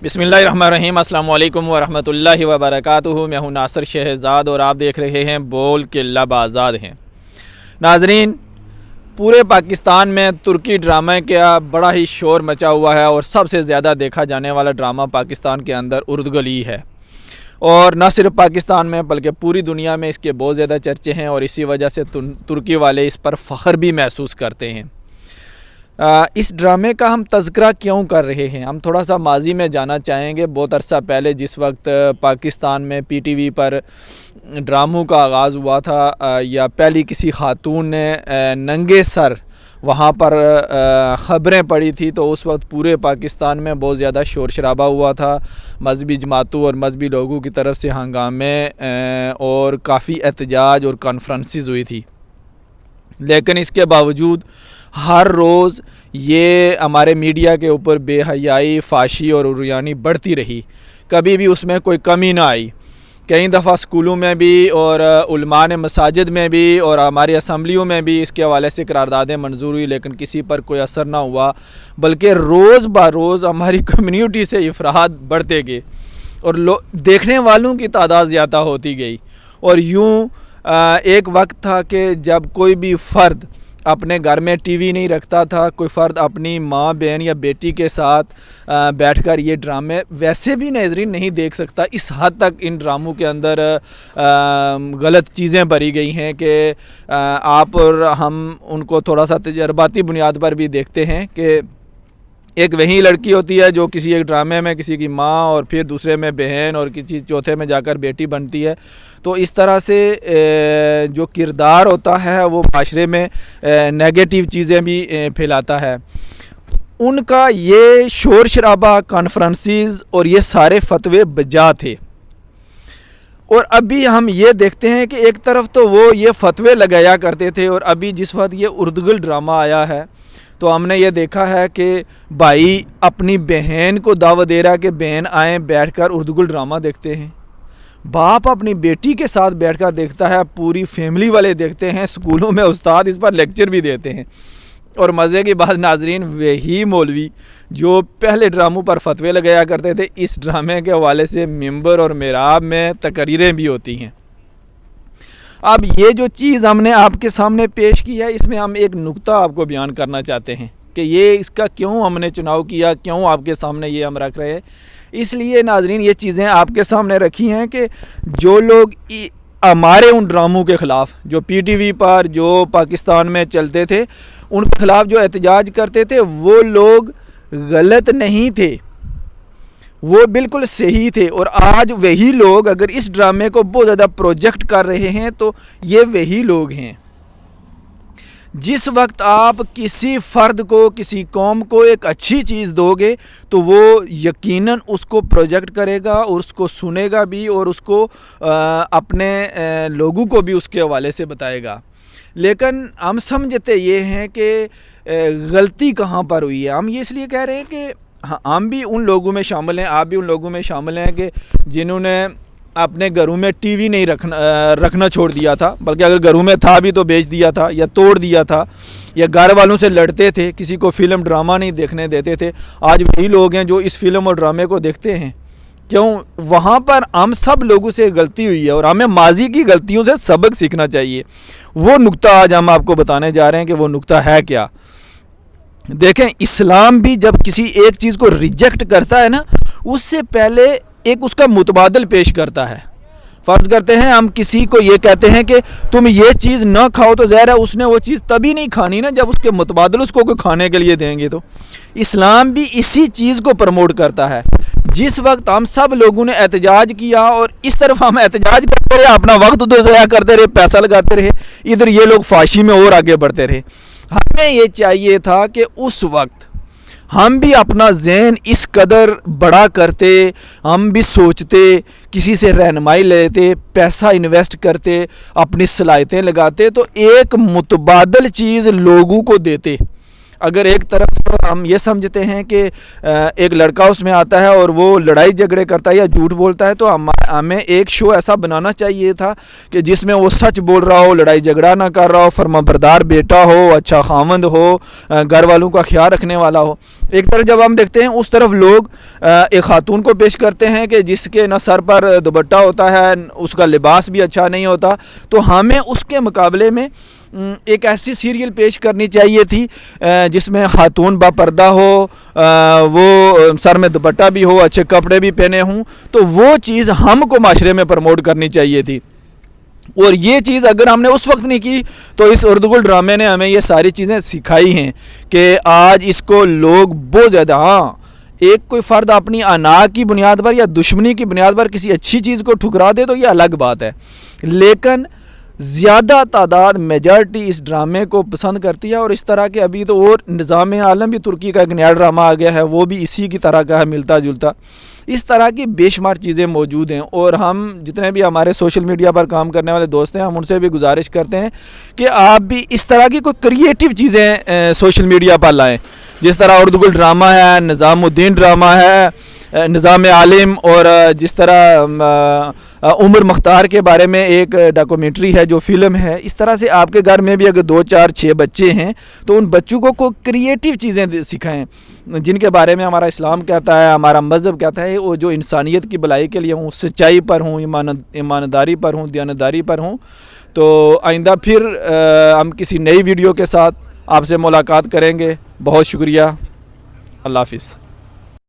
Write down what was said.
बिस्मिल्लाहिर्रहमानिर्रहीम। अस्सलाम वालेकुम वरहमतुल्लाहि वबरकातुहू। मैं हूँ नासिर शहज़ाद और आप देख रहे हैं बोल के लब आज़ाद हैं। नाजरीन, पूरे पाकिस्तान में तुर्की ड्रामे का बड़ा ही शोर मचा हुआ है और सबसे ज़्यादा देखा जाने वाला ड्रामा पाकिस्तान के अंदर उर्दुगली है। और न सिर्फ पाकिस्तान में बल्कि पूरी दुनिया में इसके बहुत ज़्यादा चर्चे हैं और इसी वजह से तुर्की वाले इस पर फ़ख्र भी महसूस करते हैं। इस ड्रामे का हम तज़किरा क्यों कर रहे हैं, हम थोड़ा सा माजी में जाना चाहेंगे। बहुत अरसा पहले जिस वक्त पाकिस्तान में पीटीवी पर ड्रामों का आगाज़ हुआ था या पहली किसी खातून ने नंगे सर वहाँ पर ख़बरें पड़ी थी, तो उस वक्त पूरे पाकिस्तान में बहुत ज़्यादा शोर शराबा हुआ था। मजहबी जमातों और मजहबी लोगों की तरफ से हंगामे और काफ़ी एहतजाज और कॉन्फ्रेंसेस हुई थी। लेकिन इसके बावजूद हर रोज़ ये हमारे मीडिया के ऊपर बेहयाई, फाशी और उरियानी बढ़ती रही, कभी भी उसमें कोई कमी ना आई। कई दफ़ा स्कूलों में भी और उलमा ने मसाजिद में भी और हमारी असम्बलियों में भी इसके हवाले से करारदादें मंजूर हुई, लेकिन किसी पर कोई असर ना हुआ। बल्कि रोज़ ब रोज़ हमारी कम्युनिटी से अफराद बढ़ते गए और देखने वालों की तादाद ज़्यादा होती गई। और यूँ एक वक्त था कि जब कोई भी फ़र्द अपने घर में टीवी नहीं रखता था, कोई फ़र्द अपनी माँ, बहन या बेटी के साथ बैठकर ये ड्रामे वैसे भी नाज़रीन नहीं देख सकता। इस हद तक इन ड्रामों के अंदर गलत चीज़ें भरी गई हैं कि आप और हम उनको थोड़ा सा तजर्बाती बुनियाद पर भी देखते हैं कि एक वही लड़की होती है जो किसी एक ड्रामे में किसी की माँ और फिर दूसरे में बहन और किसी चौथे में जाकर बेटी बनती है। तो इस तरह से जो किरदार होता है वो माशरे में नेगेटिव चीज़ें भी फैलाता है। उनका ये शोर शराबा, कॉन्फ्रेंसेस और ये सारे फतवे बजा थे। और अभी हम ये देखते हैं कि एक तरफ तो वो ये फतवे लगाया करते थे और अभी जिस वक्त ये उर्दुगल ड्रामा आया है तो हमने ये देखा है कि भाई अपनी बहन को दावत दे रहा है कि बहन आए बैठकर उर्दुगल ड्रामा देखते हैं। बाप अपनी बेटी के साथ बैठकर देखता है, पूरी फैमिली वाले देखते हैं, स्कूलों में उस्ताद इस पर लेक्चर भी देते हैं। और मज़े की बात नाजरीन, वही मौलवी जो पहले ड्रामों पर फतवे लगाया करते थे, इस ड्रामे के हवाले से मिंबर और मेराब में तकरीरें भी होती हैं। अब ये जो चीज़ हमने आपके सामने पेश की है, इसमें हम एक नुक्ता आपको बयान करना चाहते हैं कि ये इसका क्यों हमने चुनाव किया, क्यों आपके सामने ये हम रख रहे हैं। इसलिए नाजरीन ये चीज़ें आपके सामने रखी हैं कि जो लोग हमारे उन ड्रामों के ख़िलाफ़ जो पीटीवी पर जो पाकिस्तान में चलते थे उनके ख़िलाफ़ जो एहतजाज करते थे, वो लोग गलत नहीं थे, वो बिल्कुल सही थे। और आज वही लोग अगर इस ड्रामे को बहुत ज़्यादा प्रोजेक्ट कर रहे हैं तो ये वही लोग हैं। जिस वक्त आप किसी फ़र्द को, किसी कौम को एक अच्छी चीज़ दोगे तो वो यकीनन उसको प्रोजेक्ट करेगा और उसको सुनेगा भी और उसको अपने लोगों को भी उसके हवाले से बताएगा। लेकिन हम समझते ये हैं कि गलती कहाँ पर हुई है। हम ये इसलिए कह रहे हैं कि हाँ, हम भी उन लोगों में शामिल हैं, आप भी उन लोगों में शामिल हैं कि जिन्होंने अपने घरों में टीवी नहीं रखना छोड़ दिया था, बल्कि अगर घरों में था भी तो बेच दिया था या तोड़ दिया था, या घर वालों से लड़ते थे, किसी को फ़िल्म ड्रामा नहीं देखने देते थे। आज वही लोग हैं जो इस फिल्म और ड्रामे को देखते हैं। क्यों? वहाँ पर हम सब लोगों से गलती हुई है और हमें माजी की गलतियों से सबक सीखना चाहिए। वो नुक्ता आज हम आपको बताने जा रहे हैं कि वो नुक्ता है क्या। देखें, इस्लाम भी जब किसी एक चीज़ को रिजेक्ट करता है ना, उससे पहले एक उसका मुतबादल पेश करता है। फ़र्ज़ करते हैं हम किसी को ये कहते हैं कि तुम ये चीज़ ना खाओ, तो ज़ाहिर है उसने वो चीज़ तभी नहीं खानी ना जब उसके मुतबादल उसको कोई खाने के लिए देंगे। तो इस्लाम भी इसी चीज़ को प्रमोट करता है। जिस वक्त हम सब लोगों ने एहतजाज किया और इस तरफ हम एहतजाज करते रहे, अपना वक्त उधर ज़ाया करते रहे, पैसा लगाते रहे, इधर ये लोग फाशी में और आगे बढ़ते रहे। हमें ये चाहिए था कि उस वक्त हम भी अपना ज़हन इस कदर बड़ा करते, हम भी सोचते, किसी से रहनुमाई लेते, पैसा इन्वेस्ट करते, अपनी सलाहियतें लगाते, तो एक मुतबादल चीज़ लोगों को देते। अगर एक तरफ हम ये समझते हैं कि एक लड़का उसमें आता है और वो लड़ाई झगड़े करता है या झूठ बोलता है, तो हमें एक शो ऐसा बनाना चाहिए था कि जिसमें वो सच बोल रहा हो, लड़ाई झगड़ा ना कर रहा हो, फर्माबरदार बेटा हो, अच्छा खामंद हो, घर वालों का ख्याल रखने वाला हो। एक तरफ जब हम देखते हैं उस तरफ लोग एक खातून को पेश करते हैं कि जिसके न सर पर दुपट्टा होता है, उसका लिबास भी अच्छा नहीं होता, तो हमें उसके मुकाबले में एक ऐसी सीरियल पेश करनी चाहिए थी जिसमें खातून बापर्दा हो, वो सर में दुपट्टा भी हो, अच्छे कपड़े भी पहने हों, तो वो चीज़ हमको माशरे में प्रमोट करनी चाहिए थी। और ये चीज़ अगर हमने उस वक्त नहीं की तो इस उर्दुगुल ड्रामे ने हमें ये सारी चीज़ें सिखाई हैं कि आज इसको लोग बहुत ज़्यादा, हाँ, एक कोई फ़र्द अपनी अना की बुनियाद पर या दुश्मनी की बुनियाद पर किसी अच्छी चीज़ को ठुकरा दे तो ये अलग बात है, लेकिन ज़्यादा तादाद मेजॉरिटी इस ड्रामे को पसंद करती है। और इस तरह के अभी तो और निज़ाम आलम भी तुर्की का एक नया ड्रामा आ गया है, वो भी इसी की तरह का है, मिलता जुलता। इस तरह की बेशुमार चीज़ें मौजूद हैं और हम जितने भी हमारे सोशल मीडिया पर काम करने वाले दोस्त हैं, हम उनसे भी गुजारिश करते हैं कि आप भी इस तरह की कोई क्रिएटिव चीज़ें सोशल मीडिया पर लाएँ। जिस तरह उर्दुगुल ड्रामा है, निज़ामुद्दीन ड्रामा है, निज़ाम आलिम, और जिस तरह उमर मुख्तार के बारे में एक डॉक्यूमेंट्री है जो फ़िल्म है, इस तरह से आपके घर में भी अगर 2, 4, 6 बच्चे हैं तो उन बच्चों को क्रिएटिव चीज़ें सिखाएं जिनके बारे में हमारा इस्लाम कहता है, हमारा मज़हब कहता है, वो जो इंसानियत की भलाई के लिए हूँ, सच्चाई पर हूँ, ईमानदारी पर हूँ, दयानतदारी पर हूँ। तो आइंदा फिर हम किसी नई वीडियो के साथ आपसे मुलाकात करेंगे। बहुत शुक्रिया। अल्लाह हाफ़िज़।